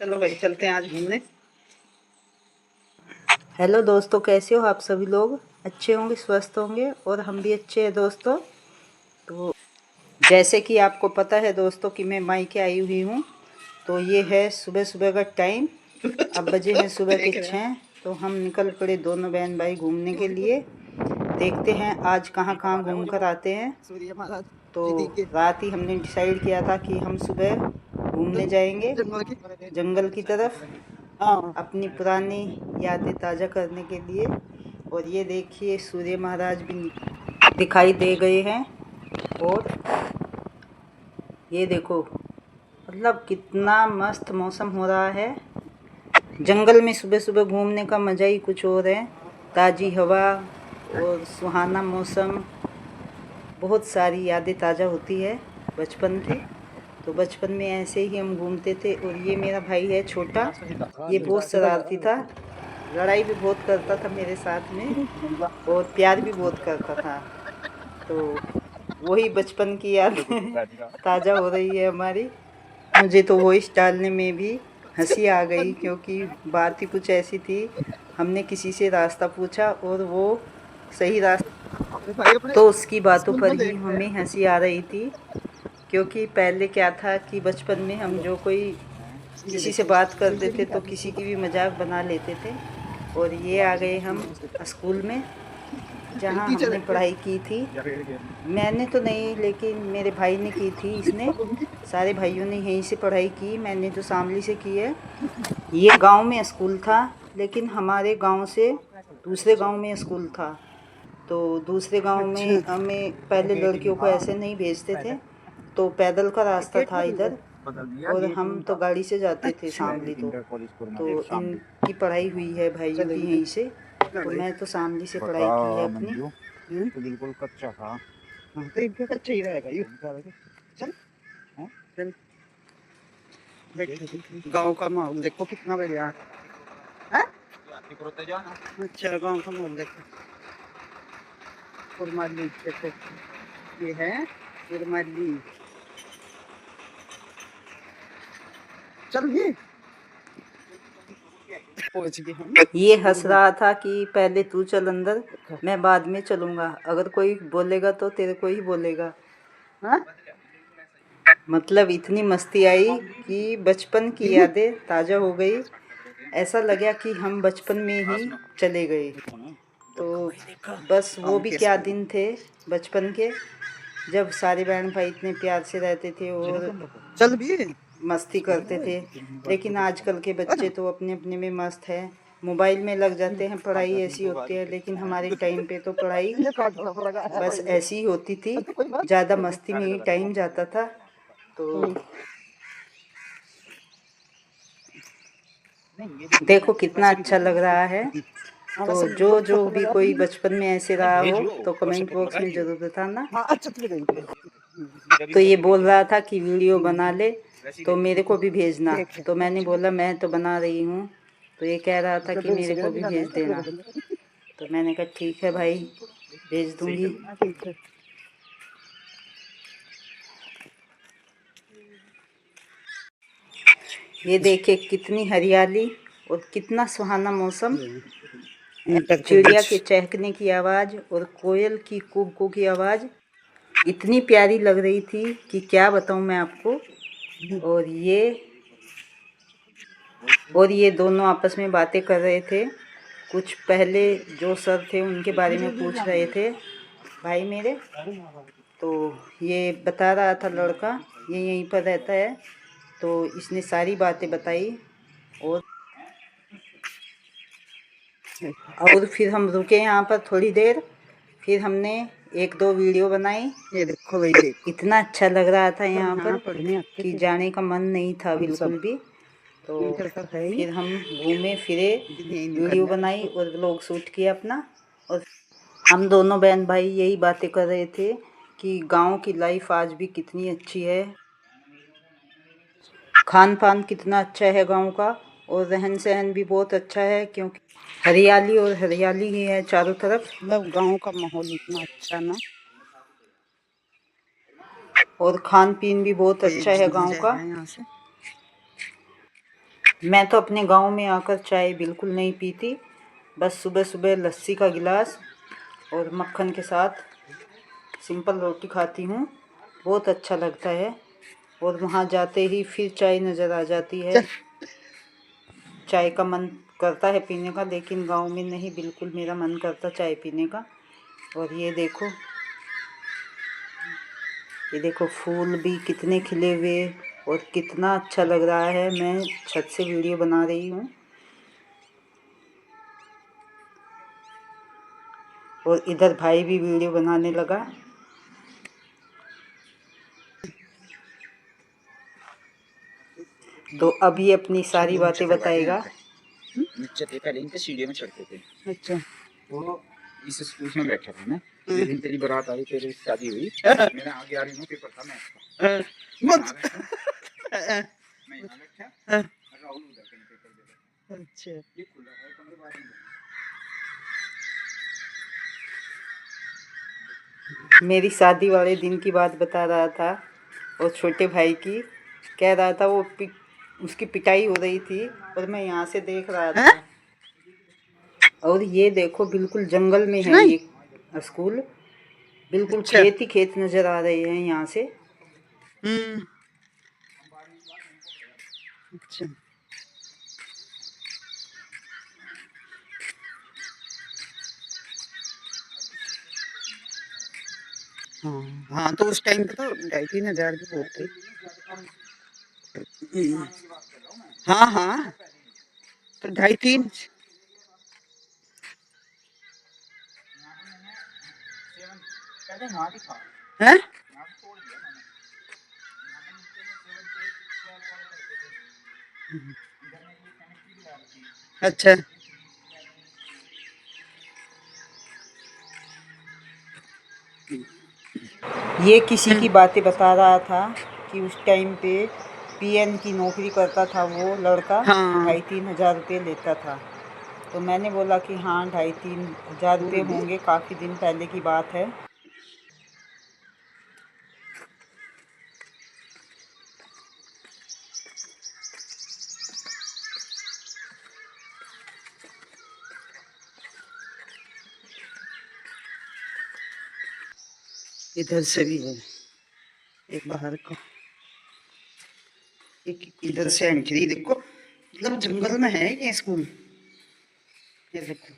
चलो भाई चलते हैं आज घूमने। हेलो दोस्तों, कैसे हो आप सभी लोग? अच्छे होंगे, स्वस्थ होंगे और हम भी अच्छे हैं दोस्तों। तो जैसे कि आपको पता है दोस्तों कि मैं मायके आई हुई हूँ। तो ये है सुबह सुबह का टाइम। अब बजे हैं सुबह के 6। तो हम निकल पड़े दोनों बहन भाई घूमने के लिए। देखते हैं आज कहाँ कहाँ घूम कर आते हैं। सूर्य महाराज तो जी देंगे रात ही हमने डिसाइड किया था कि हम सुबह घूमने जाएंगे जंगल की। जंगल की तरफ, हाँ अपनी पुरानी यादें ताज़ा करने के लिए। और ये देखिए सूर्य महाराज भी दिखाई दे गए हैं। और ये देखो, मतलब कितना मस्त मौसम हो रहा है। जंगल में सुबह सुबह घूमने का मज़ा ही कुछ और है। ताज़ी हवा और सुहाना मौसम, बहुत सारी यादें ताज़ा होती है बचपन की। तो बचपन में ऐसे ही हम घूमते थे। और ये मेरा भाई है छोटा, ये बहुत शरारती था, लड़ाई भी बहुत करता था मेरे साथ में और प्यार भी बहुत करता था। तो वही बचपन की याद ताज़ा हो रही है हमारी। मुझे तो वॉइस डालने में भी हंसी आ गई, क्योंकि बात ही कुछ ऐसी थी। हमने किसी से रास्ता पूछा और वो सही रास्ता, भाई अपने तो उसकी बातों स्कूल पर में ही देखते हैं। हमें हंसी आ रही थी। क्योंकि पहले क्या था कि बचपन में हम जो कोई ये किसी से देखो बात करते सूर्य भी थे तो दिखा किसी की भी मजाक बना लेते थे। और ये आ गए हम स्कूल में, जहाँ टीचर हमने है। पढ़ाई की थी। मैंने तो नहीं, लेकिन मेरे भाई ने की थी, इसने। सारे भाइयों ने यहीं से पढ़ाई की, मैंने तो शामली से की है। ये गांव में स्कूल था, लेकिन हमारे गांव से दूसरे गांव में स्कूल था। तो दूसरे गांव में अच्छा हमें पहले लड़कियों को ऐसे नहीं भेजते थे, तो पैदल का रास्ता था इधर। और हम तो गाड़ी से जाते थे अच्छा शामली। तो इनकी पढ़ाई हुई है भाइयों की चलेंगे यहीं से। तो मैं तो शामली से पढ़ाई की है अपनी। तो बिल्कुल कच्चा था। हाँ तो इनका कच्चा ही रहेगा ये। चल चल गांव का माहौल देखो कितना बढ़िया है। अच्छा गांव का माहौल देखो। कुरमाली जैसे ये है कुरमाली। चल ये पहुंच गए हम। ये हंस रहा था कि पहले तू चल अंदर, मैं बाद में चलूंगा, अगर कोई बोलेगा तो तेरे को ही बोलेगा। हाँ मतलब इतनी मस्ती आई कि बचपन की यादें ताज़ा हो गई। ऐसा लगा कि हम बचपन में ही चले गए। तो बस वो भी क्या दिन थे बचपन के, जब सारे बहन भाई इतने प्यार से रहते थे और चल भी मस्ती करते थे। लेकिन आजकल के बच्चे तो अपने अपने में मस्त है, मोबाइल में लग जाते हैं। पढ़ाई ऐसी होती है, लेकिन हमारे टाइम पे तो पढ़ाई बस ऐसी ही होती थी, ज़्यादा मस्ती में ही टाइम जाता था। तो देखो कितना अच्छा लग रहा है। तो जो जो भी कोई बचपन में ऐसे रहा हो तो कमेंट बॉक्स में ज़रूर बताना। तो ये बोल रहा था कि वीडियो बना ले, तो मेरे को भी भेजना। तो मैंने बोला मैं तो बना रही हूँ। तो ये कह रहा था कि मेरे को भी भेज देना। तो मैंने कहा ठीक है भाई, भेज दूँगी। ये देखिए कितनी हरियाली और कितना सुहाना मौसम। चिड़िया के चहकने की आवाज़ और कोयल की कूक कूक की आवाज़ इतनी प्यारी लग रही थी कि क्या बताऊँ मैं आपको। और ये दोनों आपस में बातें कर रहे थे। कुछ पहले जो सर थे उनके बारे में पूछ रहे थे भाई मेरे। तो ये बता रहा था लड़का, ये यहीं पर रहता है। तो इसने सारी बातें बताई। और फिर हम रुके यहाँ पर थोड़ी देर। फिर हमने एक दो वीडियो बनाई। ये देखो भाई देखो इतना अच्छा लग रहा था यहाँ पर कि जाने का मन नहीं था बिल्कुल भी। तो फिर हम घूमे फिरे, वीडियो बनाई और व्लॉग शूट किया अपना। और हम दोनों बहन भाई यही बातें कर रहे थे कि गांव की लाइफ आज भी कितनी अच्छी है, खान पान कितना अच्छा है गांव का, और रहन सहन भी बहुत अच्छा है, क्योंकि हरियाली और हरियाली ही है चारों तरफ। मतलब गांव का माहौल इतना अच्छा ना। और खान पीन भी बहुत अच्छा है गांव का। यहाँ से मैं तो अपने गांव में आकर चाय बिल्कुल नहीं पीती, बस सुबह सुबह लस्सी का गिलास और मक्खन के साथ सिंपल रोटी खाती हूँ, बहुत अच्छा लगता है। और वहाँ जाते ही फिर चाय नज़र आ जाती है, चाय का मन करता है पीने का, लेकिन गांव में नहीं, बिल्कुल मेरा मन करता चाय पीने का। और ये देखो फूल भी कितने खिले हुए और कितना अच्छा लग रहा है। मैं छत से वीडियो बना रही हूँ और इधर भाई भी वीडियो बनाने लगा। तो अभी अपनी सारी बातें बताएगा। नीचे थे पहले, इनके सीढ़ी में चढ़ते थे। अच्छा। वो इस स्कूल में बैठे थे ना, दिन तेरी बारात आई, तेरी शादी हुई, मेरा आगे आ रही हूँ, पेपर था मैथ का। मैं यहाँ बैठा, राहुल उधर कहीं पेपर दे रहा। अच्छा। ये खुला है कमरे बाहर। मेरी शादी वाले दिन की बात बता रहा था और छोटे भाई की, कह रहा था वो उसकी पिटाई हो रही थी और मैं यहाँ से देख रहा था। और ये देखो बिल्कुल जंगल में है ये स्कूल, बिल्कुल खेत ही खेत नज़र आ रहे हैं यहाँ से। अच्छा। हाँ तो उस टाइम पे तो 2,500 की बहुत थे। हाँ हाँ तो 2,500 है। अच्छा। ये किसी की बातें बता रहा था कि उस टाइम पे पीएन की नौकरी करता था वो लड़का, 2,500-3 हज़ार रुपये लेता था। तो मैंने बोला कि हाँ 2,500-3 हज़ार रुपये होंगे, काफ़ी दिन पहले की बात है। इधर से भी है एक बाहर का, एक इधर से एंट्री देखो, मतलब जंगल में है ये स्कूल। ये देखो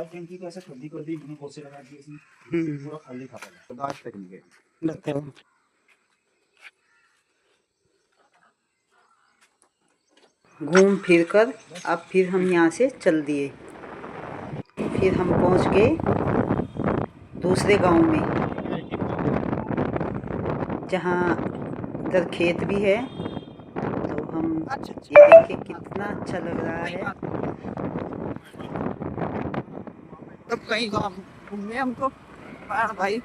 टंकी कैसे खाली कर दी इन्होंने, पोसे लगा दिए इसमें, पूरा खाली खा पड़ा, दाश तक नहीं गए लगता है। घूम फिर कर अब फिर हम यहाँ से चल दिए, फिर हम पहुँच गए दूसरे गांव में, जहाँ इधर खेत भी है। तो हम ये देखिए कितना अच्छा लग रहा है। तब कहीं गाँव घूमने हमको भाई।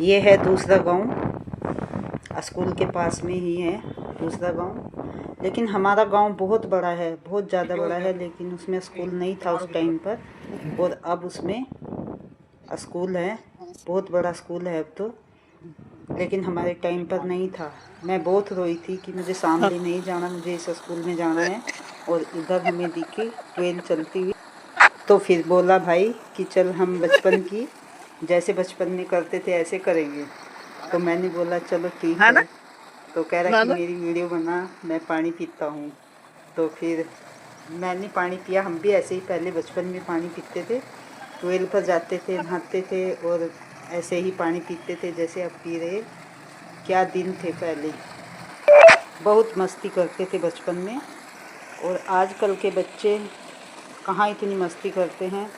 ये है दूसरा गांव, स्कूल के पास में ही है दूसरा गांव। लेकिन हमारा गांव बहुत बड़ा है, बहुत ज़्यादा बड़ा है, लेकिन उसमें स्कूल नहीं था उस टाइम पर, और अब उसमें स्कूल है, बहुत बड़ा स्कूल है अब तो, लेकिन हमारे टाइम पर नहीं था। मैं बहुत रोई थी कि मुझे सामने नहीं जाना, मुझे इस स्कूल में जाना है। और इधर हमें दिखी ट्रेन चलती हुई, तो फिर बोला भाई कि चल हम बचपन की जैसे बचपन में करते थे ऐसे करेंगे। तो मैंने बोला चलो ठीक है। तो कह रहा कि मेरी वीडियो बना, मैं पानी पीता हूँ। तो फिर मैंने पानी पिया, हम भी ऐसे ही पहले बचपन में पानी पीते थे, ट्वेल पर जाते थे, नहाते थे और ऐसे ही पानी पीते थे जैसे अब पी रहे। क्या दिन थे पहले, बहुत मस्ती करते थे बचपन में। और आजकल के बच्चे कहाँ इतनी मस्ती करते हैं,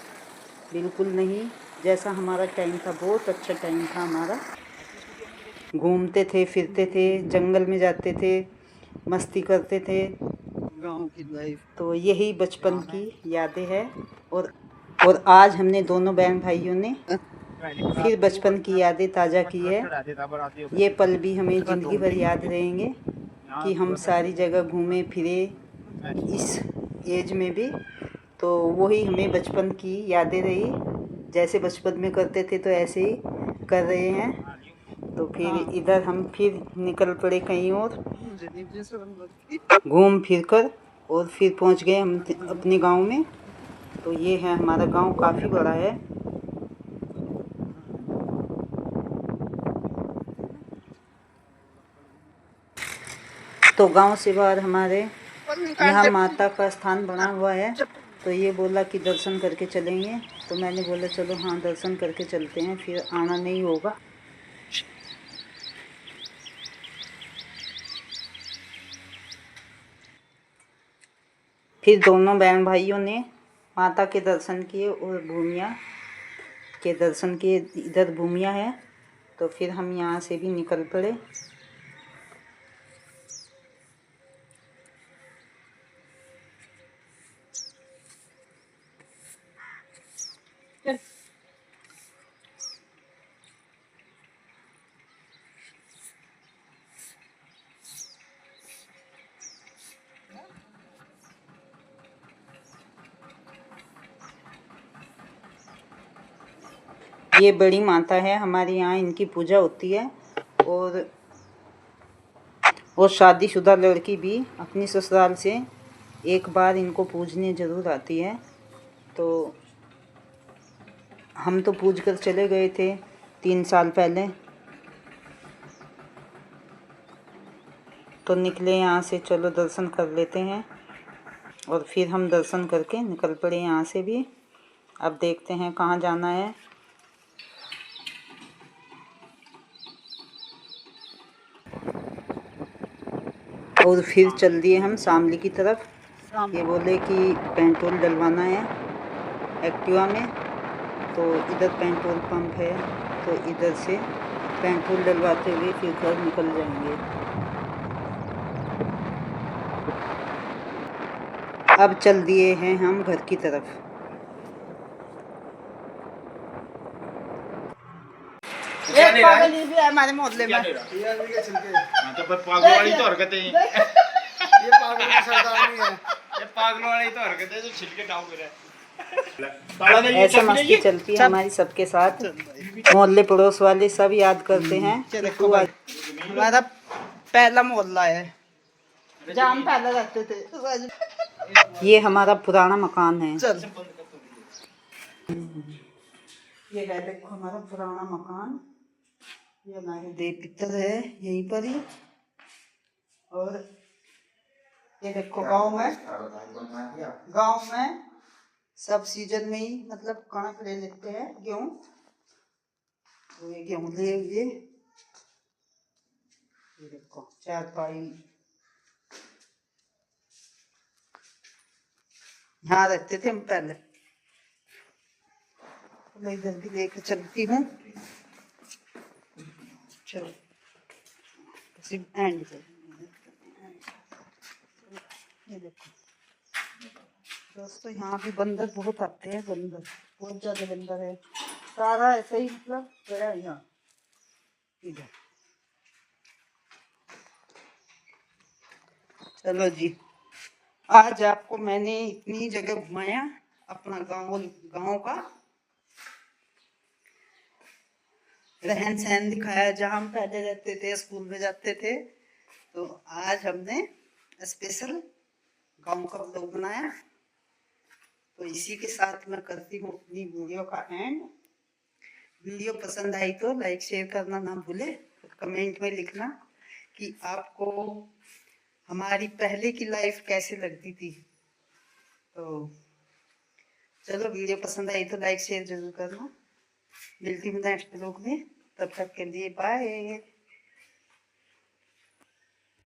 बिल्कुल नहीं। जैसा हमारा टाइम था, बहुत अच्छा टाइम था हमारा। घूमते थे, फिरते थे, जंगल में जाते थे, मस्ती करते थे, गांव की लाइफ। तो यही बचपन की यादें हैं। और आज हमने दोनों बहन भाइयों ने फिर बचपन की यादें ताज़ा की है। ये पल भी हमें ज़िंदगी भर याद रहेंगे कि हम सारी जगह घूमे फिरे इस एज में भी। तो वही हमें बचपन की यादें रही, जैसे बचपन में करते थे तो ऐसे ही कर रहे हैं। तो फिर इधर हम फिर निकल पड़े कहीं और, घूम फिर कर, और फिर पहुंच गए हम अपने गांव में। तो ये है हमारा गांव, काफ़ी बड़ा है। तो गांव से बाहर हमारे यहाँ माता का स्थान बना हुआ है। तो ये बोला कि दर्शन करके चलेंगे, तो मैंने बोला चलो हाँ दर्शन करके चलते हैं, फिर आना नहीं होगा। फिर दोनों बहन भाइयों ने माता के दर्शन किए और भूमिया के दर्शन किए। इधर भूमिया है, तो फिर हम यहाँ से भी निकल पड़े। ये बड़ी माता है हमारे यहाँ, इनकी पूजा होती है। और शादीशुदा लड़की भी अपनी ससुराल से एक बार इनको पूजने ज़रूर आती है। तो हम तो पूज कर चले गए थे 3 साल पहले। तो निकले यहाँ से, चलो दर्शन कर लेते हैं। और फिर हम दर्शन करके निकल पड़े यहाँ से भी। अब देखते हैं कहाँ जाना है। और फिर चल दिए हम शामली की तरफ। ये बोले कि पेट्रोल डलवाना है एक्टिवा में, तो इधर पेट्रोल पंप है, तो इधर से पेट्रोल डलवाते हुए फिर घर निकल जाएंगे। अब चल दिए हैं हम घर की तरफ। एक पागल भी है हमारे मोहल्ले में। तो पर पागल वाली तो हरकतें हैं। ये पागल का सरदार नहीं है। ये पागल वाली तो हरकतें जो छिलके टाव करे। ऐसा मस्ती चलती है हमारी सबके साथ। मोहल्ले पड़ोस वाले सब याद करते हैं। हमारा पहला मोहल्ला है जहाँ हम पहले रहते थे। ये हमारा पुराना मकान है। चल ये है देखो हमारा पुराना मकान। ये हमारे देव पितर है यहीं पर ही। और ये देखो गांव में सब सीजन में ही मतलब कणक ले लेते हैं गेहूँ। तो ये गेहूँ ले ये देखो 4 पाई यहाँ रहते थे हम पहले। मैं इधर भी लेकर चलती हूँ। चलो एंड से ये देखो दोस्तों, यहाँ भी बंदर बहुत आते हैं। बंदर बहुत ज्यादा बंदर है। सारा ऐसे ही मतलब गया यहाँ इधर। चलो जी, आज आपको मैंने इतनी जगह घुमाया, अपना गांव का रहन सहन दिखाया, जहाँ हम पहले रहते थे, स्कूल में जाते थे। तो आज हमने स्पेशल गांव का व्लॉग बनाया। तो इसी के साथ मैं करती हूँ अपनी वीडियो का एंड। वीडियो पसंद आई तो लाइक शेयर करना ना भूले। कमेंट में लिखना कि आपको हमारी पहले की लाइफ कैसे लगती थी। तो चलो, वीडियो पसंद आई तो लाइक शेयर जरूर करना। मिलती हूँ नेक्स्ट व्लॉग में, तब तक के लिए बाय।